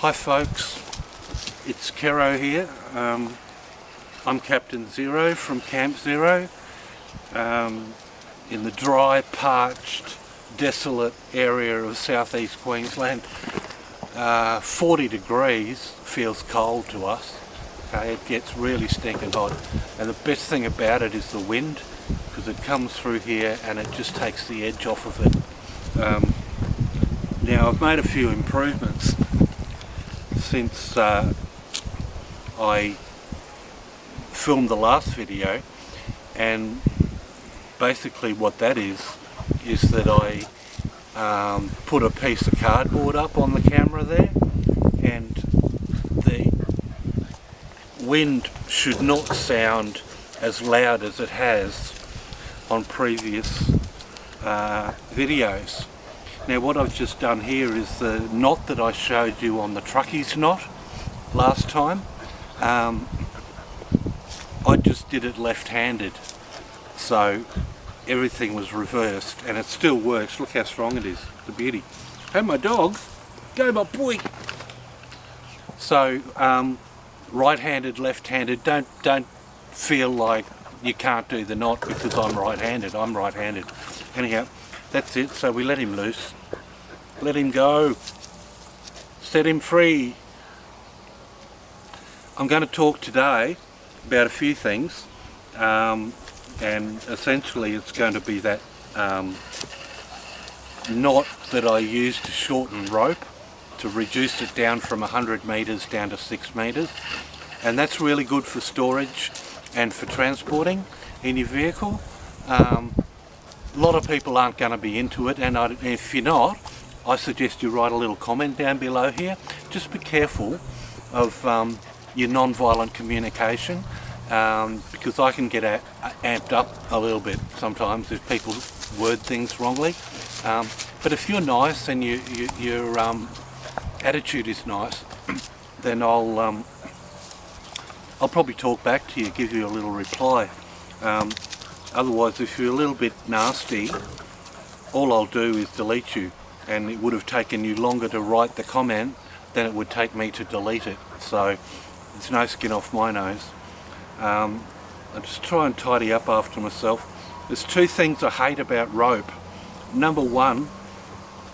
Hi folks, it's Kero here. I'm Captain Zero from Camp Zero in the dry, parched, desolate area of southeast Queensland. 40 degrees feels cold to us. Okay, it gets really stinking hot, and the best thing about it is the wind, because it comes through here and it just takes the edge off of it. Now I've made a few improvements since I filmed the last video, and basically what that is that I put a piece of cardboard up on the camera there, and the wind should not sound as loud as it has on previous videos. Now what I've just done here is the knot that I showed you on the truckie's knot last time. I just did it left-handed, so everything was reversed, and it still works. Look how strong it is, the beauty. Hey my dog, go my boy. So right-handed, left-handed, don't feel like you can't do the knot because I'm right-handed. I'm right-handed. Anyhow, that's it. So we let him loose, let him go, set him free. I'm going to talk today about a few things, and essentially it's going to be that knot that I use to shorten rope, to reduce it down from 100 meters down to 6 meters, and that's really good for storage and for transporting in your vehicle. A lot of people aren't going to be into it, and if you're not, I suggest you write a little comment down below here. Just be careful of your non-violent communication, because I can get amped up a little bit sometimes if people word things wrongly. But if you're nice and your attitude is nice, then I'll probably talk back to you, give you a little reply. Otherwise, if you're a little bit nasty, all I'll do is delete you, and it would have taken you longer to write the comment than it would take me to delete it. So there's no skin off my nose. I just try and tidy up after myself. There's two things I hate about rope. Number one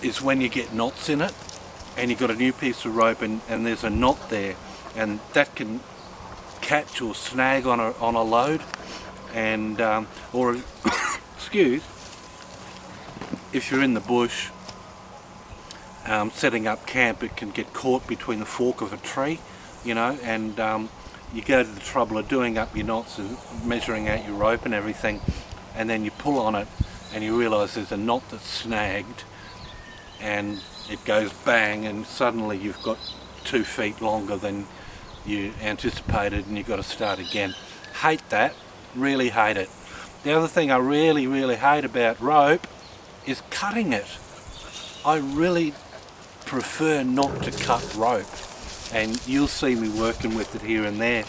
is when you get knots in it, and you've got a new piece of rope and there's a knot there, and that can catch or snag on a load, and or excuse, if you're in the bush setting up camp, it can get caught between the fork of a tree, you know, and you go to the trouble of doing up your knots and measuring out your rope and everything, and then you pull on it and you realise there's a knot that's snagged, and it goes bang, and suddenly you've got 2 feet longer than you anticipated, and you've got to start again. Hate that, really hate it. The other thing I really hate about rope is cutting it. I really prefer not to cut rope, and you'll see me working with it here and there.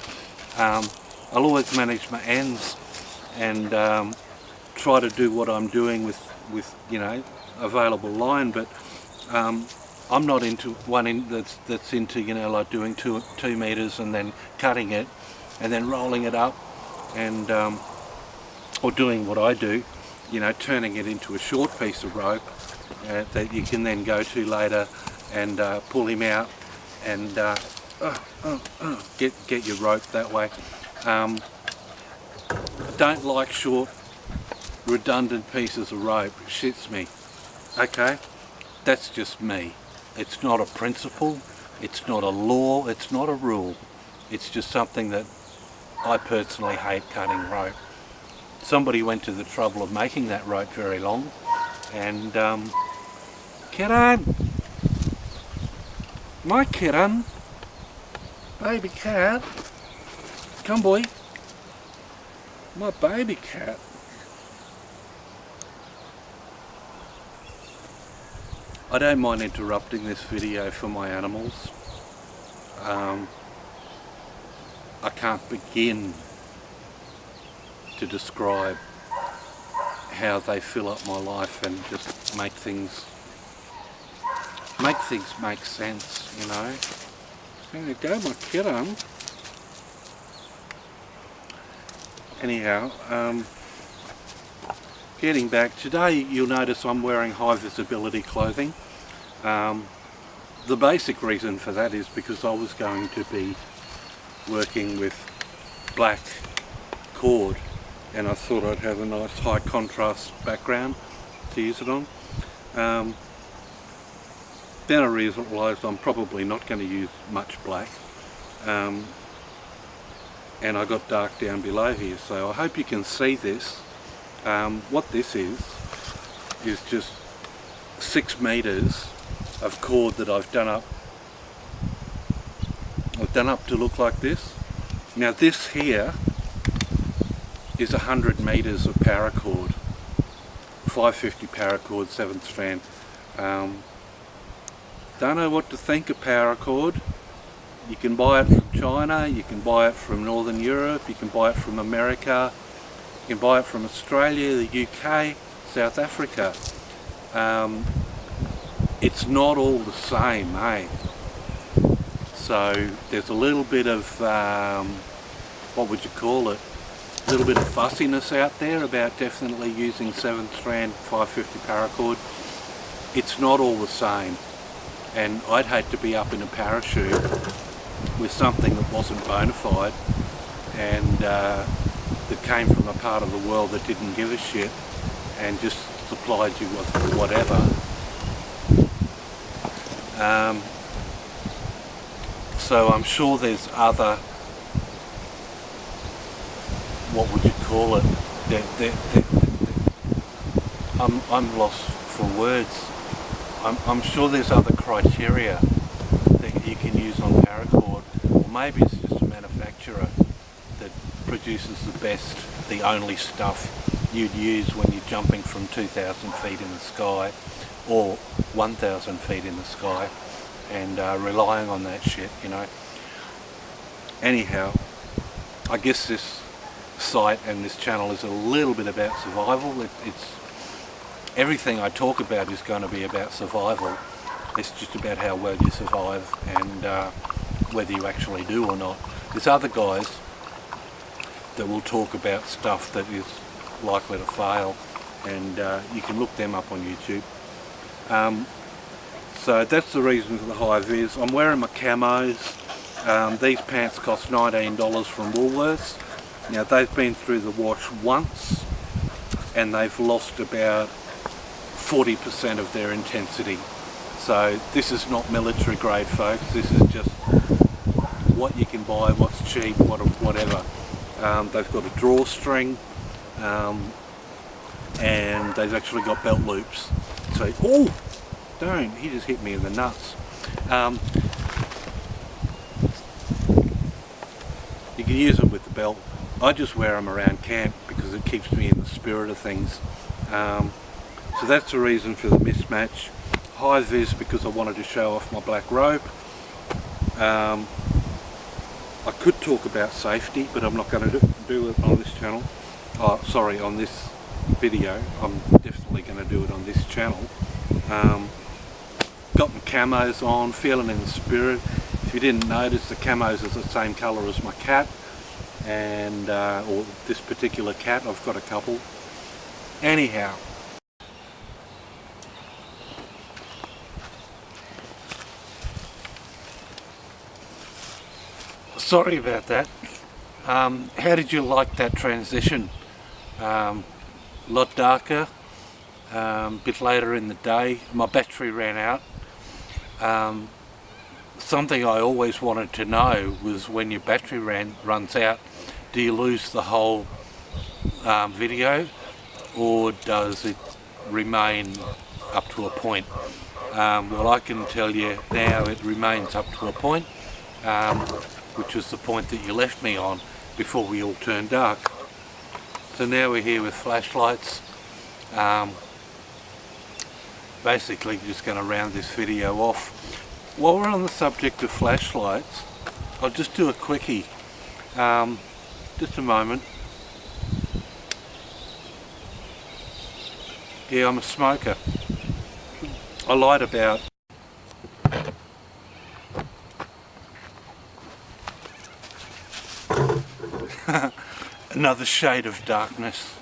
I'll always manage my ends and try to do what I'm doing with you know, available line, but I'm not into that's into, you know, like doing 2 meters and then cutting it and then rolling it up, and or doing what I do, you know, turning it into a short piece of rope that you can then go to later and pull him out and get your rope that way. I don't like short, redundant pieces of rope. It shits me. Okay, that's just me. It's not a principle, it's not a law, it's not a rule. It's just something that I personally hate, cutting rope. Somebody went to the trouble of making that rope very long, and kitten, my kitten, baby cat, come boy, my baby cat. I don't mind interrupting this video for my animals. I can't begin to describe how they fill up my life and just make make things make sense, you know. There you go, my kiddo. Anyhow, getting back, today you'll notice I'm wearing high visibility clothing. The basic reason for that is because I was going to be working with black cord, and I thought I'd have a nice high contrast background to use it on. Then I realised I'm probably not going to use much black, and I got dark down below here, so I hope you can see this. What this is just 6 meters of cord that I've done up to look like this. Now this here is 100 meters of paracord, 550 paracord, 7th strand. Don't know what to think of paracord. You can buy it from China, you can buy it from Northern Europe, you can buy it from America, you can buy it from Australia, the UK, South Africa. It's not all the same, eh? So there's a little bit of, what would you call it? A little bit of fussiness out there about definitely using 7th strand 550 paracord. It's not all the same. And I'd hate to be up in a parachute with something that wasn't bona fide and that came from a part of the world that didn't give a shit and just supplied you with whatever. So I'm sure there's other, what would you call it? I'm lost for words. I'm sure there's other criteria that you can use on paracord, or maybe it's just a manufacturer that produces the best, the only stuff you'd use when you're jumping from 2,000 feet in the sky or 1,000 feet in the sky and relying on that shit, you know. Anyhow, I guess this site and this channel is a little bit about survival. It's everything I talk about is going to be about survival. It's just about how well you survive and whether you actually do or not. There's other guys that will talk about stuff that is likely to fail, and you can look them up on YouTube. So that's the reason for the high vis. I'm wearing my camos. These pants cost $19 from Woolworths. Now they've been through the wash once and they've lost about 40% of their intensity. So this is not military grade, folks. This is just what you can buy, what's cheap, whatever. They've got a drawstring and they've actually got belt loops. So, oh, don't, he just hit me in the nuts. You can use them with the belt. I just wear them around camp because it keeps me in the spirit of things. So that's the reason for the mismatch. High vis because I wanted to show off my black rope. I could talk about safety, but I'm not going to do it on this channel. Oh, sorry, on this video. I'm definitely going to do it on this channel. Got my camos on, feeling in the spirit. If you didn't notice, the camos are the same colour as my cat, and or this particular cat. I've got a couple. Anyhow. Sorry about that. How did you like that transition? A lot darker, bit later in the day. My battery ran out. Something I always wanted to know was when your battery runs out, do you lose the whole video, or does it remain up to a point? Well, I can tell you now it remains up to a point, which was the point that you left me on before we all turned dark. So now we're here with flashlights. Basically just going to round this video off. While we're on the subject of flashlights, I'll just do a quickie. Just a moment. Yeah, I'm a smoker. I light about Another shade of darkness.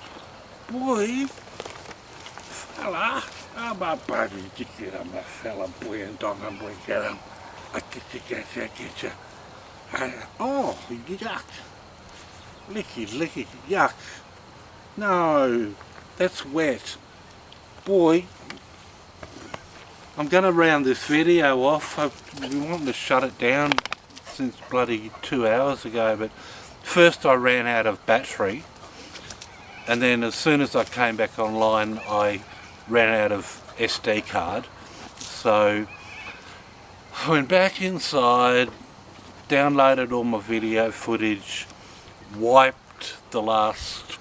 Boy, fella, I'm a buddy to get him, a fella boy and dog and boy get him. I get you. Oh, yuck. Licky, yuck. No, that's wet. Boy, I'm going to round this video off. We want to shut it down since bloody 2 hours ago, but first I ran out of battery, and then as soon as I came back online I ran out of SD card. So I went back inside, downloaded all my video footage, wiped the last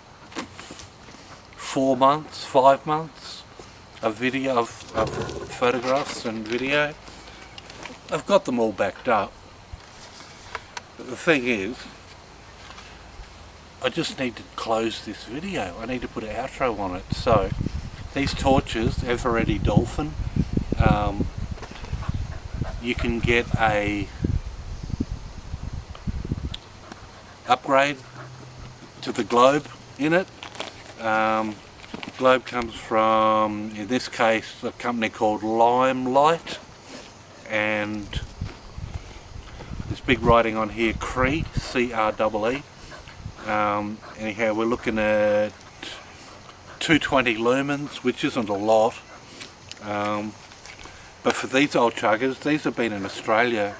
4 months, 5 months of video, of photographs and video. I've got them all backed up. But the thing is, I just need to close this video. I need to put an outro on it. So these torches, Ever-Ready Dolphin, you can get a upgrade to the globe in it. Globe comes from, in this case, a company called Limelight, and there's big writing on here, CREE, C-R-E-E. Anyhow, we're looking at 220 lumens, which isn't a lot, but for these old chuggers, these have been in Australia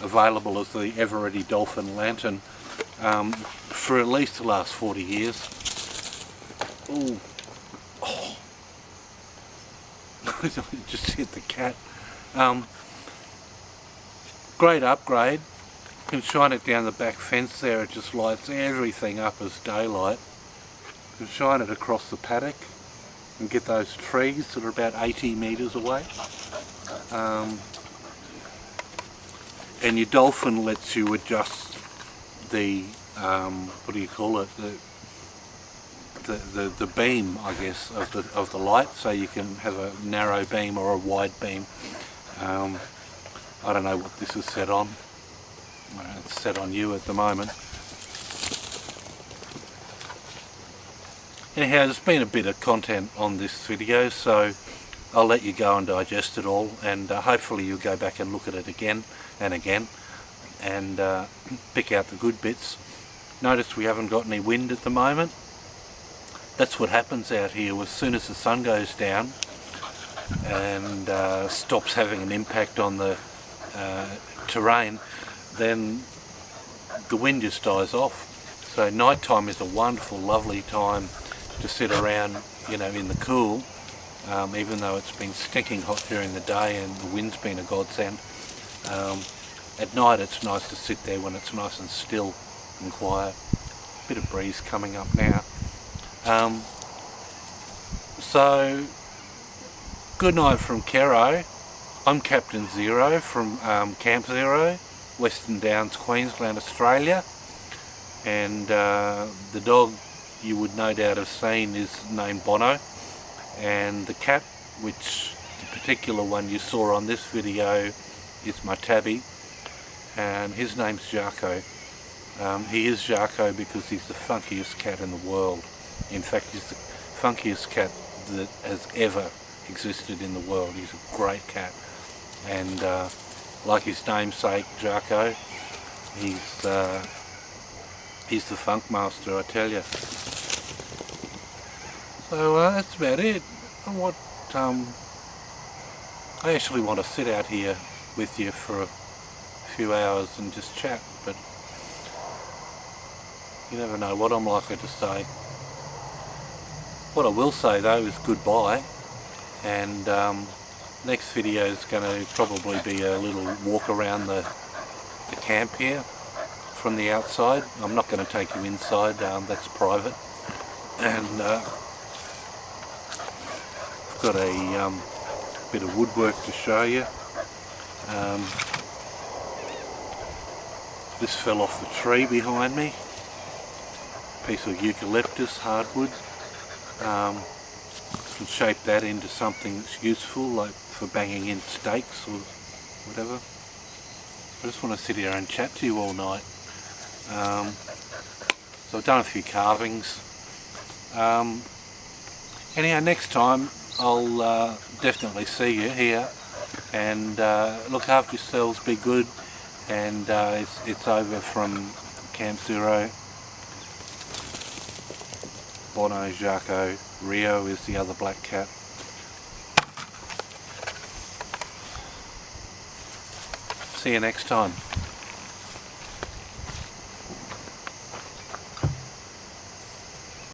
available as the Ever-Ready Dolphin lantern for at least the last 40 years. Ooh. Oh. I just hit the cat. Great upgrade. You can shine it down the back fence there, it just lights everything up as daylight. You can shine it across the paddock and get those trees that are about 80 metres away. And your Dolphin lets you adjust the, what do you call it, the beam, I guess, of the light, so you can have a narrow beam or a wide beam. I don't know what this is set on. It's set on you at the moment. Anyhow, there's been a bit of content on this video, so I'll let you go and digest it all, and hopefully you'll go back and look at it again and again and pick out the good bits. Notice we haven't got any wind at the moment. That's what happens out here. As soon as the sun goes down and stops having an impact on the terrain, then the wind just dies off. So night time is a wonderful, lovely time to sit around, you know, in the cool, even though it's been stinking hot during the day and the wind's been a godsend. At night it's nice to sit there when it's nice and still and quiet. Bit of breeze coming up now. So good night from Kero. I'm Captain Zero from Camp Zero, Western Downs, Queensland, Australia, and the dog you would no doubt have seen is named Bono, and the cat, which the particular one you saw on this video is my tabby, and his name's Jarko. He is Jarko because he's the funkiest cat in the world. In fact, he's the funkiest cat that has ever existed in the world. He's a great cat, and like his namesake, Jarko, he's the funk master, I tell you. So that's about it. I actually want to sit out here with you for a few hours and just chat, but you never know what I'm likely to say. What I will say though is goodbye, and next video is going to probably be a little walk around the camp here from the outside. I'm not going to take you inside, that's private, and I've got a bit of woodwork to show you. This fell off the tree behind me, piece of eucalyptus hardwood. Can shape that into something that's useful, like for banging in steaks or whatever. I just want to sit here and chat to you all night. So I've done a few carvings. Anyhow, next time I'll definitely see you here, and look after yourselves, be good, and it's over from Camp Zero. Bono, Jaco, Rio is the other black cat. See you next time.